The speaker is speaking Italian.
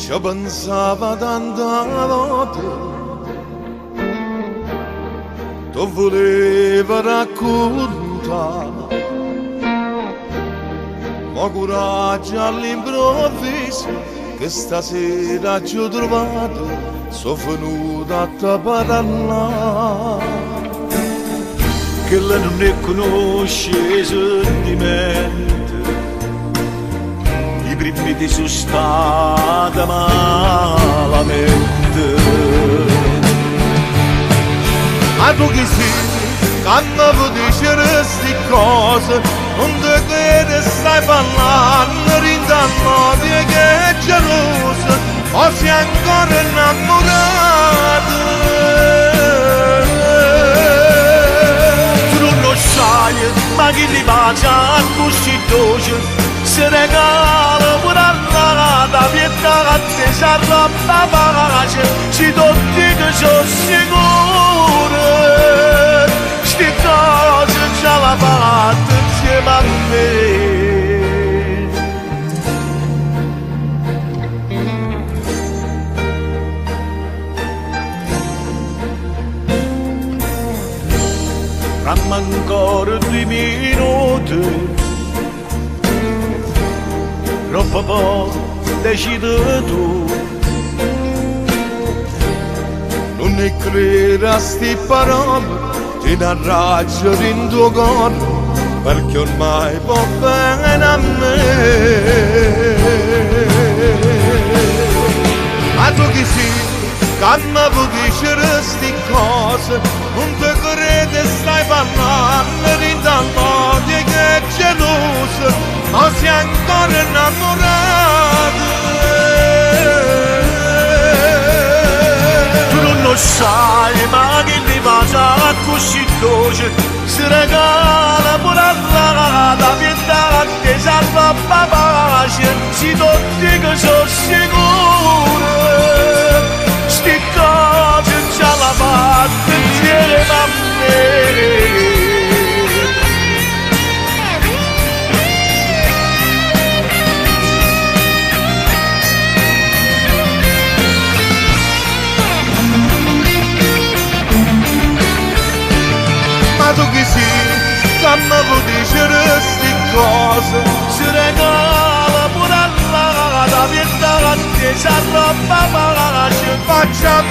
ci pensava tanta volte, tu volevi raccontare, ma coraggio all'improvviso, che stasera ci ho trovato, sono venuto a te parlare. Che lei non ne conosce i sentimenti, i primi ti sono stati malamente. Ma tu chi sei, che mi puoi dire queste cose, non te credi stai parlando, rintannoti che è geloso, o sei ancora innamorato. Ma chi ti bacia così dolce, si regala pure andata, vieta a te si arrabba pace, ci tutti che sono sicuro, sti cose già la fatte insieme a me. Ramma ancora 2 minuti, troppo poco decidi tu. Non ne credi a sti parole, ti narraggio in tuo cuore, perché ormai va bene a me. Ma tu chi sei, che mi puoi dire queste cose, non te credi stai parlando, rintannoti che è geloso, ma sei ancora innamorato. Tu non lo sai, ma chi ti bacia così dolce, si regala pure andata, vieta a te si arrabba pace, ci tutti che sono sicuro, sti cose già la fatte insieme a me. Ma tu chi sei, che mi puoi dire queste cose, si regala pure all'ada, vieta a te si arrabba pace, faccia